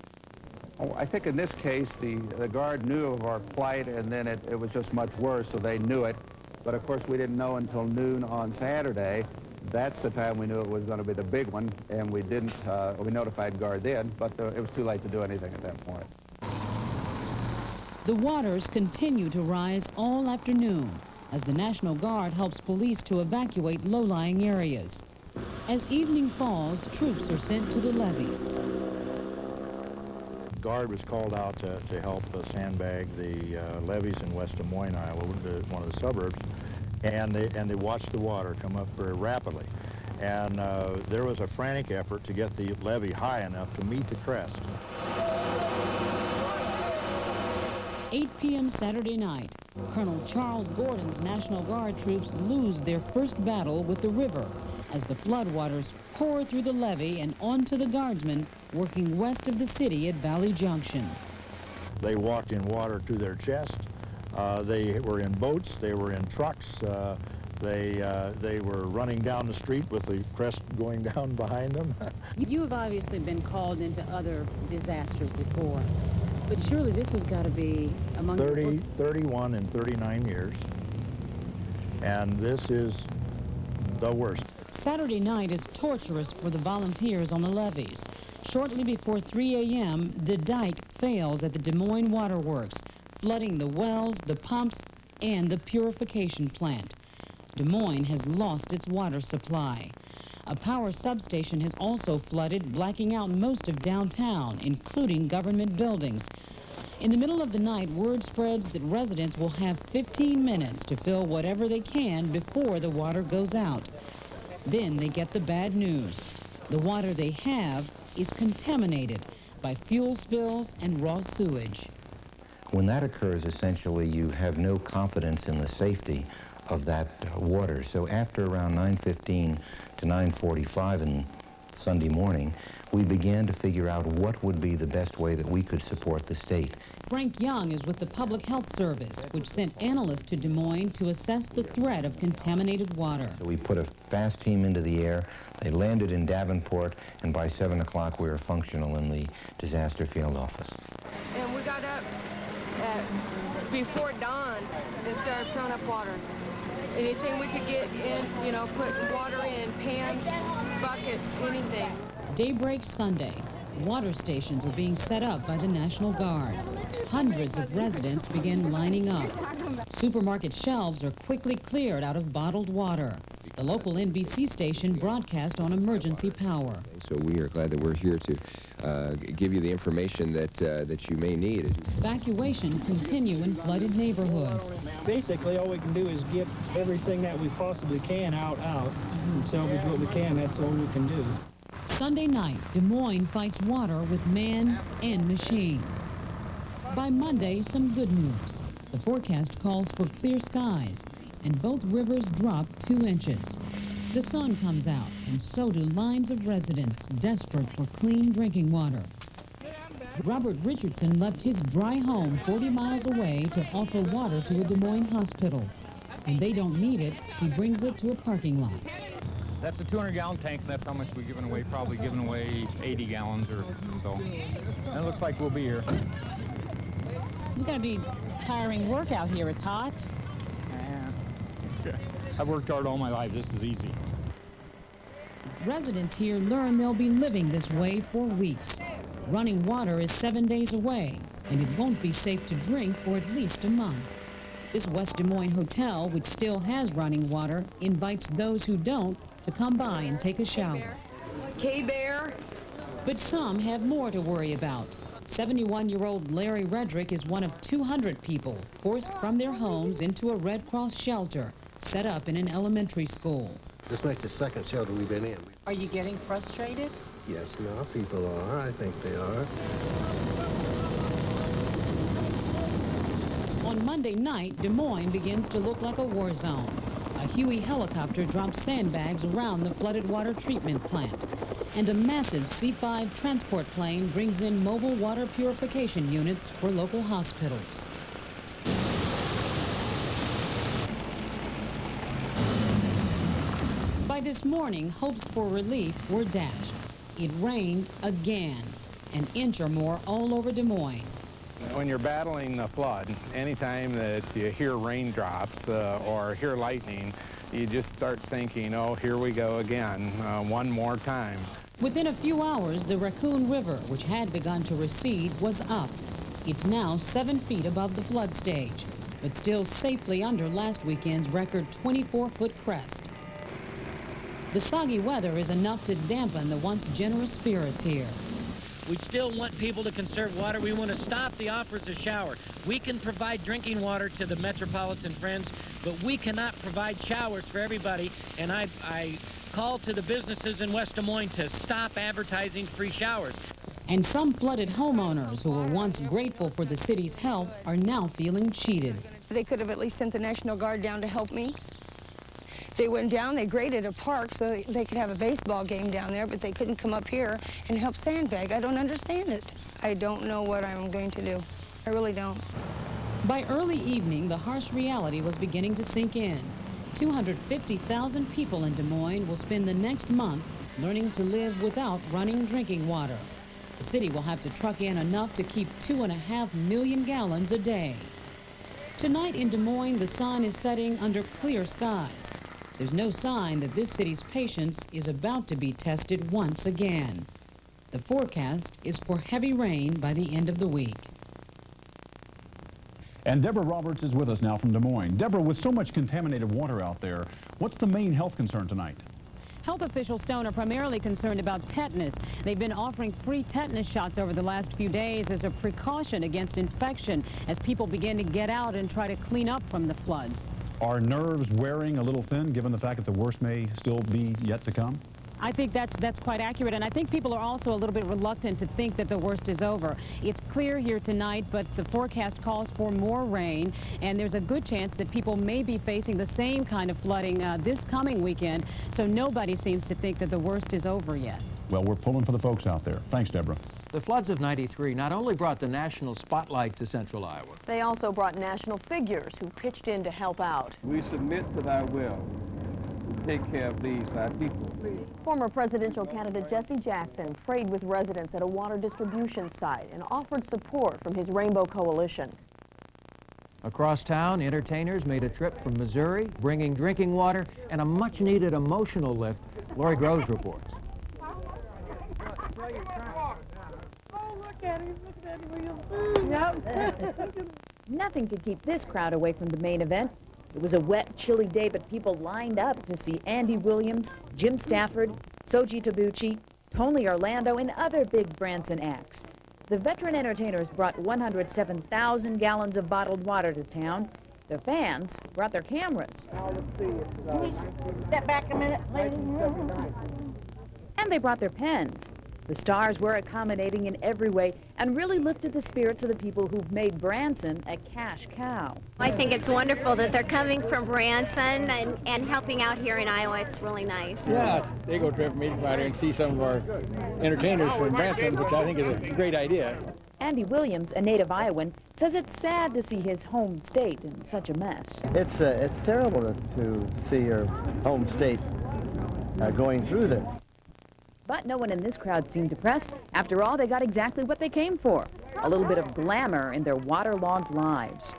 Oh, I think in this case, the Guard knew of our plight, and then it was just much worse, so they knew it. But of course, we didn't know until noon on Saturday. That's the time we knew it was going to be the big one, and we didn't, we notified Guard then, but it was too late to do anything at that point. The waters continue to rise all afternoon as the National Guard helps police to evacuate low-lying areas. As evening falls, troops are sent to the levees. Guard was called out to help sandbag the levees in West Des Moines, Iowa, one of the suburbs, and they watched the water come up very rapidly. And there was a frantic effort to get the levee high enough to meet the crest. 8 p.m. Saturday night, Colonel Charles Gordon's National Guard troops lose their first battle with the river as the floodwaters pour through the levee and onto the guardsmen working west of the city at Valley Junction. They walked in water to their chest. They were in boats. They were in trucks. They were running down the street with the crest going down behind them. You have obviously been called into other disasters before, but surely this has got to be among 31 and 39 years, and this is the worst. Saturday night is torturous for the volunteers on the levees. Shortly before 3 a.m., the dike fails at the Des Moines Waterworks, flooding the wells, the pumps, and the purification plant. Des Moines has lost its water supply. A power substation has also flooded, blacking out most of downtown, including government buildings. In the middle of the night, word spreads that residents will have 15 minutes to fill whatever they can before the water goes out. Then they get the bad news. The water they have is contaminated by fuel spills and raw sewage. When that occurs, essentially, you have no confidence in the safety of that water. So after around 9:15 to 9:45 on Sunday morning, we began to figure out what would be the best way that we could support the state. Frank Young is with the Public Health Service, which sent analysts to Des Moines to assess the threat of contaminated water. So we put a fast team into the air. They landed in Davenport, and by 7 o'clock we were functional in the disaster field office. And we got up before dawn and started filling up water. Anything we could get in, you know, put water in, pans, buckets, anything. Daybreak Sunday, water stations are being set up by the National Guard. Hundreds of residents begin lining up. Supermarket shelves are quickly cleared out of bottled water. The local NBC station broadcast on emergency power. So we are glad that we're here to give you the information that you may need. Evacuations continue in flooded neighborhoods. Basically, all we can do is get everything that we possibly can out, and salvage what we can. That's all we can do. Sunday night, Des Moines fights water with man and machine. By Monday, some good news. The forecast calls for clear skies, and both rivers drop 2 inches. The sun comes out, and so do lines of residents desperate for clean drinking water. Robert Richardson left his dry home 40 miles away to offer water to a Des Moines hospital. When they don't need it, he brings it to a parking lot. That's a 200-gallon tank, and that's how much we've given away, probably given away 80 gallons or so. And it looks like we'll be here. It's going to be tiring work out here. It's hot. I've worked hard all my life. This is easy. Residents here learn they'll be living this way for weeks. Running water is 7 days away, and it won't be safe to drink for at least a month. This West Des Moines hotel, which still has running water, invites those who don't to come by and take a shower. K-Bear. But some have more to worry about. 71-year-old Larry Redrick is one of 200 people forced from their homes into a Red Cross shelter set up in an elementary school. This makes the second shelter we've been in. Are you getting frustrated? Yes, no, people are. I think they are. On Monday night, Des Moines begins to look like a war zone. A Huey helicopter drops sandbags around the flooded water treatment plant. And a massive C-5 transport plane brings in mobile water purification units for local hospitals. By this morning, hopes for relief were dashed. It rained again, an inch or more all over Des Moines. When you're battling the flood, anytime that you hear raindrops or hear lightning, you just start thinking, oh, here we go again, one more time. Within a few hours, the Raccoon River, which had begun to recede, was up. It's now 7 feet above the flood stage, but still safely under last weekend's record 24-foot crest. The soggy weather is enough to dampen the once generous spirits here. We still want people to conserve water. We want to stop the offers of shower. We can provide drinking water to the metropolitan friends, but we cannot provide showers for everybody. And I call to the businesses in West Des Moines to stop advertising free showers. And some flooded homeowners who were once grateful for the city's help are now feeling cheated. They could have at least sent the National Guard down to help me. They went down, they graded a park so they could have a baseball game down there, but they couldn't come up here and help sandbag. I don't understand it. I don't know what I'm going to do. I really don't. By early evening, the harsh reality was beginning to sink in. 250,000 people in Des Moines will spend the next month learning to live without running drinking water. The city will have to truck in enough to keep 2.5 million gallons a day. Tonight in Des Moines, the sun is setting under clear skies. There's no sign that this city's patience is about to be tested once again. The forecast is for heavy rain by the end of the week. And Deborah Roberts is with us now from Des Moines. Deborah, with so much contaminated water out there, what's the main health concern tonight? Health officials, Stone, are primarily concerned about tetanus. They've been offering free tetanus shots over the last few days as a precaution against infection as people begin to get out and try to clean up from the floods. Are nerves wearing a little thin, given the fact that the worst may still be yet to come? I think that's quite accurate, and I think people are also a little bit reluctant to think that the worst is over. It's clear here tonight, but the forecast calls for more rain, and there's a good chance that people may be facing the same kind of flooding this coming weekend, so nobody seems to think that the worst is over yet. Well, we're pulling for the folks out there. Thanks, Deborah. The floods of '93 not only brought the national spotlight to central Iowa. They also brought national figures who pitched in to help out. We submit to thy will to take care of these, thy people. Former presidential candidate Jesse Jackson prayed with residents at a water distribution site and offered support from his Rainbow Coalition. Across town, entertainers made a trip from Missouri, bringing drinking water and a much-needed emotional lift. Lori Groves reports. Nothing could keep this crowd away from the main event. It was a wet, chilly day, but people lined up to see Andy Williams, Jim Stafford, Soji Tabuchi, Tony Orlando, and other big Branson acts. The veteran entertainers brought 107,000 gallons of bottled water to town. The fans brought their cameras. Can you step back a minute, ladies? And they brought their pens. The stars were accommodating in every way and really lifted the spirits of the people who've made Branson a cash cow. I think it's wonderful that they're coming from Branson and helping out here in Iowa. It's really nice. Yeah, they go trip for me to come out here and see some of our entertainers from Branson, which I think is a great idea. Andy Williams, a native Iowan, says it's sad to see his home state in such a mess. It's terrible to see your home state going through this. But no one in this crowd seemed depressed. After all, they got exactly what they came for, a little bit of glamour in their waterlogged lives.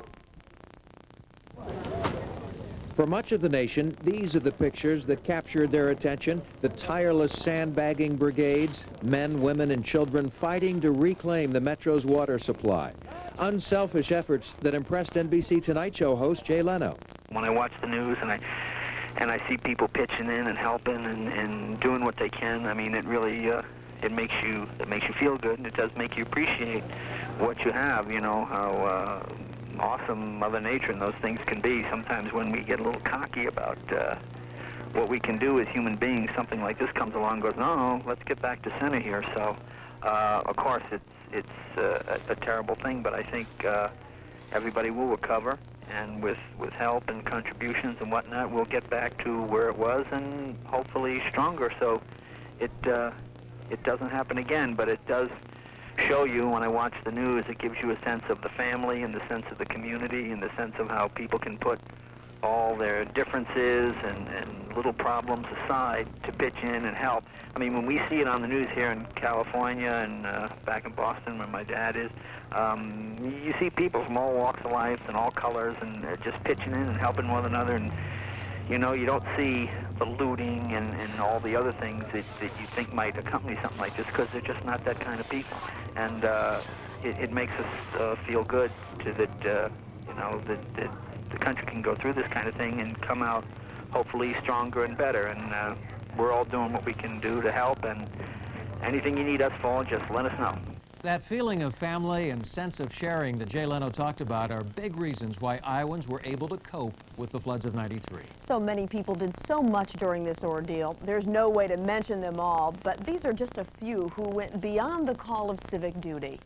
For much of the nation, these are the pictures that captured their attention. The tireless sandbagging brigades, men, women, and children fighting to reclaim the Metro's water supply. Unselfish efforts that impressed NBC Tonight Show host Jay Leno. When I watch the news and I see people pitching in and helping and doing what they can, I mean, it really it makes you feel good, and it does make you appreciate what you have. You know how awesome Mother Nature and those things can be. Sometimes when we get a little cocky about what we can do as human beings, something like this comes along and goes, no, let's get back to center here. So, of course, it's a terrible thing, but I think everybody will recover, and with help and contributions and whatnot, we'll get back to where it was and hopefully stronger. So it doesn't happen again, but it does show you, when I watch the news, it gives you a sense of the family and the sense of the community and the sense of how people can put all their differences and little problems aside to pitch in and help. I mean, when we see it on the news here in California and back in Boston where my dad is, you see people from all walks of life and all colors, and they're just pitching in and helping one another. And you know, you don't see the looting and all the other things that you think might accompany something like this, because they're just not that kind of people. And it makes us feel good that you know, that the country can go through this kind of thing and come out hopefully stronger and better. And we're all doing what we can do to help, and anything you need us for, just let us know. That feeling of family and sense of sharing that Jay Leno talked about are big reasons why Iowans were able to cope with the floods of '93. So many people did so much during this ordeal. There's no way to mention them all, but these are just a few who went beyond the call of civic duty.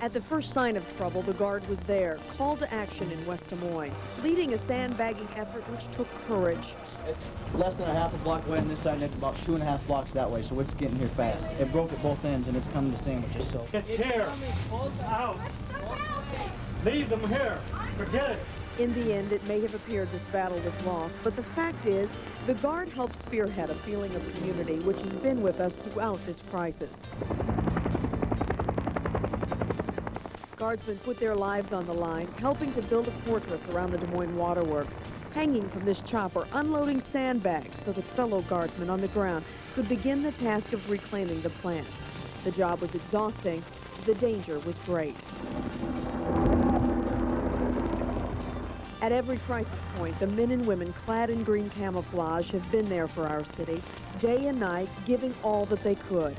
At the first sign of trouble, the Guard was there, called to action in West Des Moines, leading a sandbagging effort which took courage. It's less than a half a block away on this side, and it's about 2.5 blocks that way, so it's getting here fast. It broke at both ends, and it's coming to sandwiches, so. It's here. Out. Leave them here. Forget it. In the end, it may have appeared this battle was lost, but the fact is, the Guard helped spearhead a feeling of community which has been with us throughout this crisis. Guardsmen put their lives on the line, helping to build a fortress around the Des Moines Waterworks, hanging from this chopper, unloading sandbags so that fellow guardsmen on the ground could begin the task of reclaiming the plant. The job was exhausting. The danger was great. At every crisis point, the men and women clad in green camouflage have been there for our city, day and night, giving all that they could.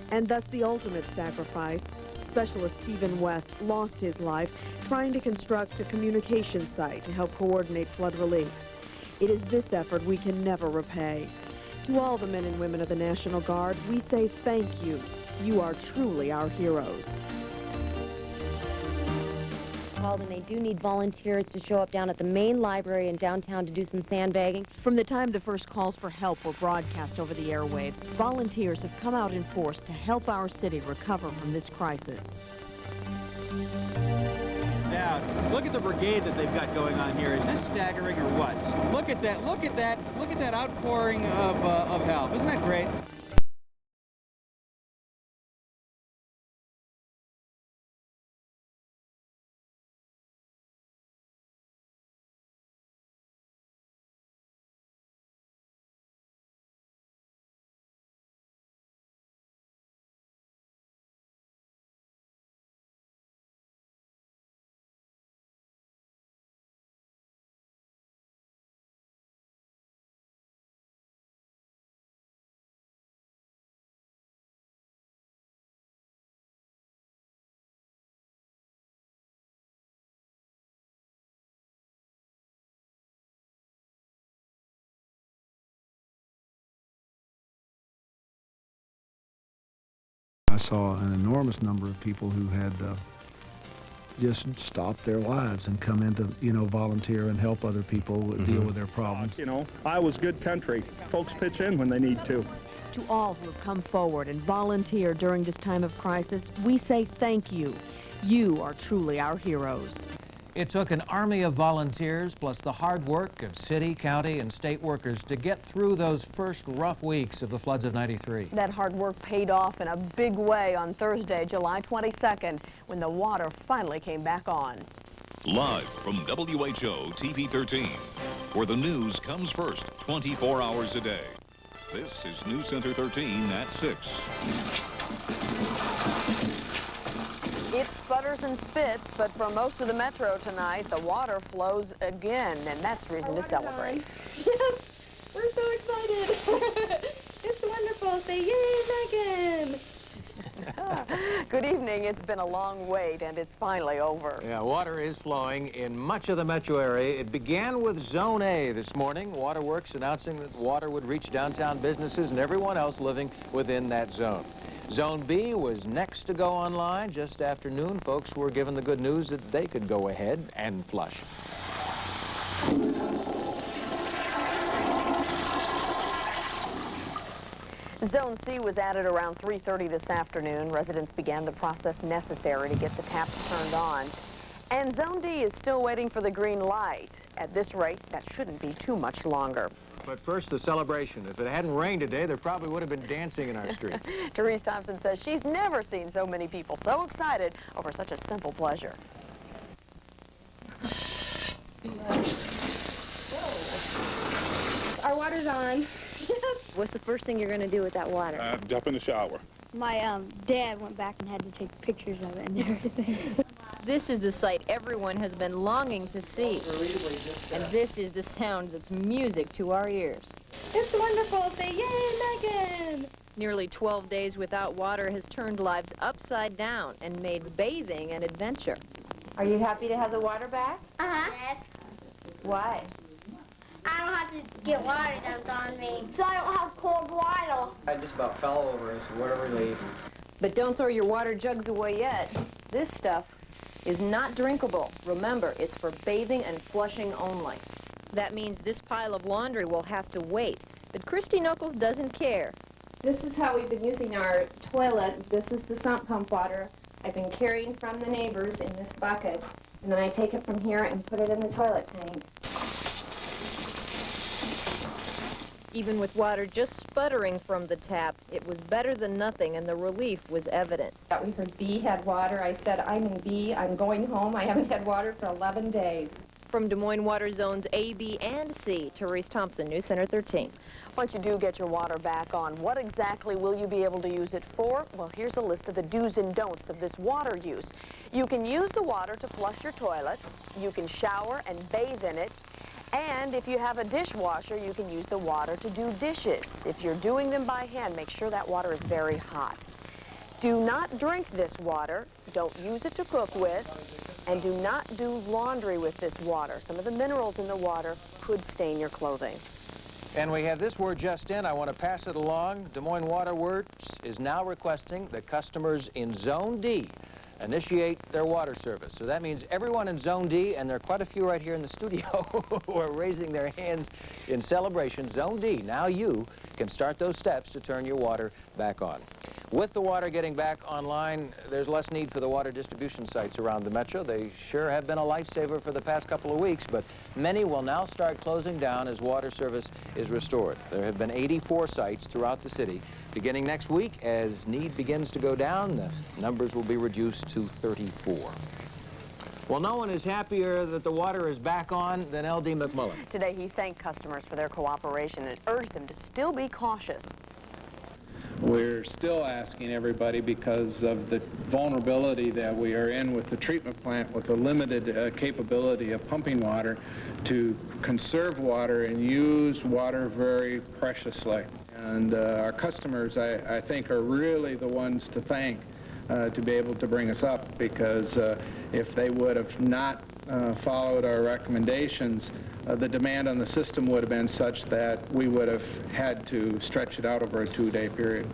And thus the ultimate sacrifice. Specialist Stephen West lost his life trying to construct a communication site to help coordinate flood relief. It is this effort we can never repay. To all the men and women of the National Guard, we say thank you. You are truly our heroes. And they do need volunteers to show up down at the main library in downtown to do some sandbagging. From the time the first calls for help were broadcast over the airwaves, volunteers have come out in force to help our city recover from this crisis. Now, look at the brigade that they've got going on here. Is this staggering or what? Look at that, look at that, look at that outpouring of help. Isn't that great? I saw an enormous number of people who had just stopped their lives and come in to, you know, volunteer and help other people deal with their problems. You know, Iowa's good country. Folks pitch in when they need to. To all who have come forward and volunteered during this time of crisis, we say thank you. You are truly our heroes. It took an army of volunteers plus the hard work of city, county, and state workers to get through those first rough weeks of the floods of '93. That hard work paid off in a big way on Thursday, July 22nd, when the water finally came back on. Live from WHO-TV 13, where the news comes first 24 hours a day. This is News Center 13 at 6. It sputters and spits, but for most of the metro tonight, the water flows again, and that's reason to celebrate. Yes, we're so excited. It's wonderful. Say yay, Megan. Good evening. It's been a long wait, and it's finally over. Yeah, water is flowing in much of the metro area. It began with Zone A this morning. Waterworks announcing that water would reach downtown businesses and everyone else living within that zone. Zone B was next to go online. Just after noon, folks were given the good news that they could go ahead and flush. Zone C was added around 3:30 this afternoon. Residents began the process necessary to get the taps turned on. And Zone D is still waiting for the green light. At this rate, that shouldn't be too much longer. But first, the celebration. If it hadn't rained today, there probably would have been dancing in our streets. Therese Thompson says she's never seen so many people so excited over such a simple pleasure. Our water's on. What's the first thing you're going to do with that water? Jump in the shower. My dad went back and had to take pictures of it and everything. This is the sight everyone has been longing to see. And this is the sound that's music to our ears. It's wonderful. Say, yay, Megan! Nearly 12 days without water has turned lives upside down and made bathing an adventure. Are you happy to have the water back? Uh-huh. Yes. Why? I don't have to get water dumped on me, so I don't have cold water. I just about fell over. It's what a relief. But don't throw your water jugs away yet. This stuff is not drinkable. Remember, it's for bathing and flushing only. That means this pile of laundry will have to wait. But Christy Knuckles doesn't care. This is how we've been using our toilet. This is the sump pump water I've been carrying from the neighbors in this bucket. And then I take it from here and put it in the toilet tank. Even with water just sputtering from the tap, it was better than nothing, and the relief was evident. We heard B had water. I said, I'm in B. I'm going home. I haven't had water for 11 days. From Des Moines water zones A, B, and C, Therese Thompson, News Center 13. Once you do get your water back on, what exactly will you be able to use it for? Well, here's a list of the do's and don'ts of this water use. You can use the water to flush your toilets. You can shower and bathe in it. And if you have a dishwasher, you can use the water to do dishes. If you're doing them by hand, make sure that water is very hot. Do not drink this water. Don't use it to cook with. And do not do laundry with this water. Some of the minerals in the water could stain your clothing. And we have this word just in. I want to pass it along. Des Moines Water Works is now requesting that customers in Zone D initiate their water service. So that means everyone in Zone D, and there are quite a few right here in the studio who are raising their hands in celebration. Zone D, now you can start those steps to turn your water back on. With the water getting back online, there's less need for the water distribution sites around the metro. They sure have been a lifesaver for the past couple of weeks, but many will now start closing down as water service is restored. There have been 84 sites throughout the city. Beginning next week, as need begins to go down, the numbers will be reduced to 34. Well, no one is happier that the water is back on than L.D. McMullen. Today, he thanked customers for their cooperation and urged them to still be cautious. We're still asking everybody, because of the vulnerability that we are in with the treatment plant with a limited capability of pumping water, to conserve water and use water very preciously. And our customers, I think, are really the ones to thank to be able to bring us up, because if they would have not followed our recommendations, the demand on the system would have been such that we would have had to stretch it out over a 2-day period.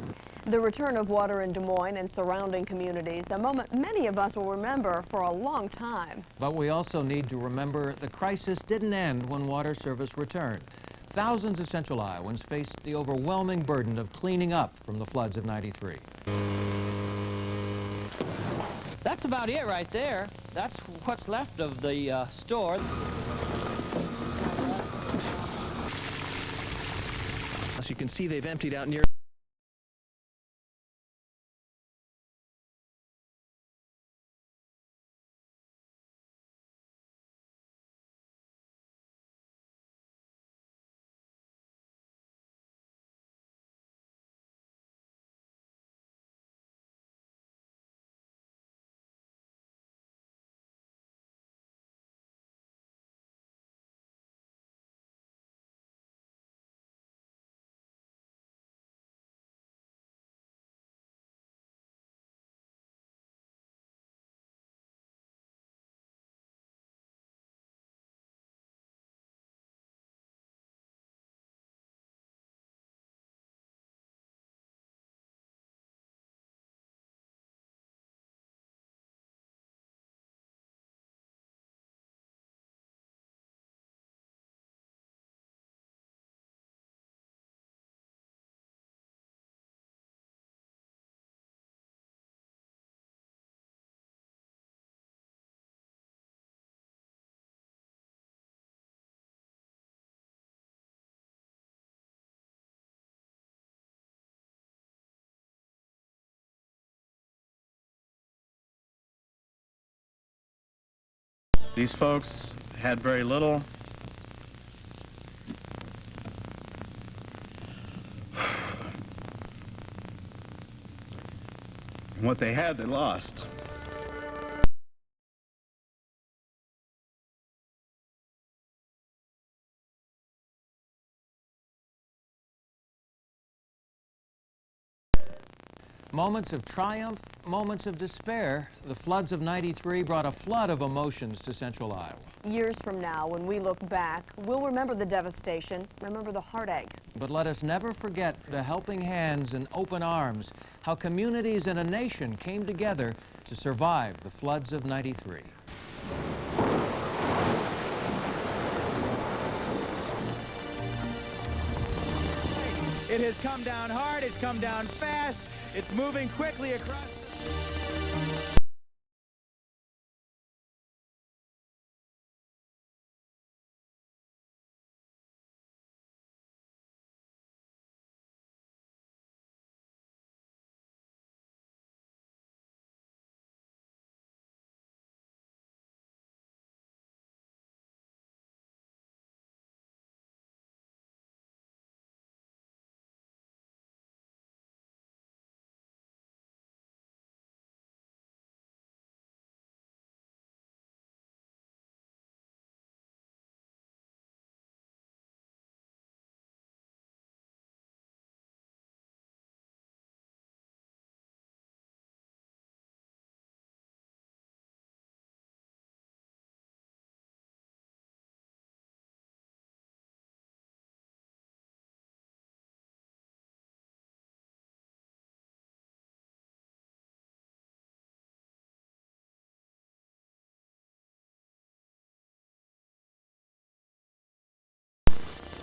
The return of water in Des Moines and surrounding communities, a moment many of us will remember for a long time. But we also need to remember the crisis didn't end when water service returned. Thousands of Central Iowans faced the overwhelming burden of cleaning up from the floods of '93. That's about it right there. That's what's left of the store. As you can see, they've emptied out near These folks had very little. And what they had, they lost. Moments of triumph, moments of despair. The floods of '93 brought a flood of emotions to Central Iowa. Years from now, when we look back, we'll remember the devastation, remember the heartache. But let us never forget the helping hands and open arms, how communities and a nation came together to survive the floods of '93. It has come down hard, it's come down fast, it's moving quickly across.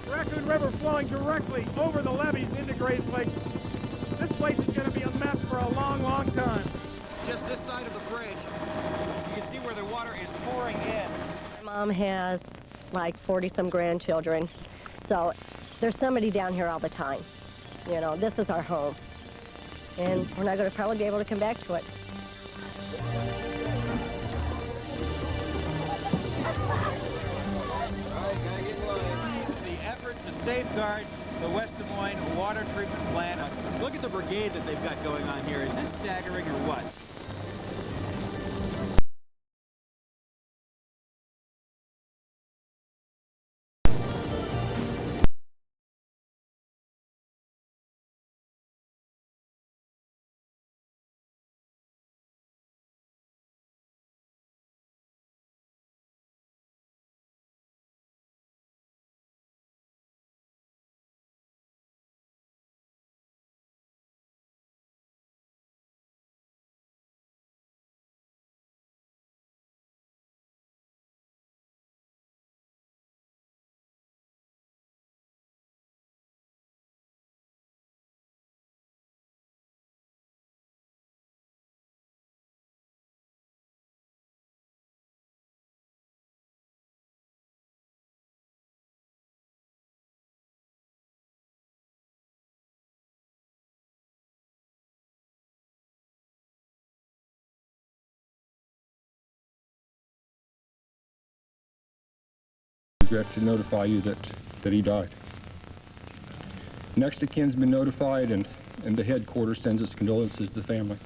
Raccoon River flowing directly over the levees into Grace Lake. This place is going to be a mess for a long, long time. Just this side of the bridge, you can see where the water is pouring in. My mom has like 40-some grandchildren, so there's somebody down here all the time. You know, this is our home, and we're not going to probably be able to come back to it. To safeguard the West Des Moines water treatment plant. Look at the brigade that they've got going on here. Is this staggering or what? To notify you that he died. Next of kin's been notified, and the headquarters sends its condolences to the family.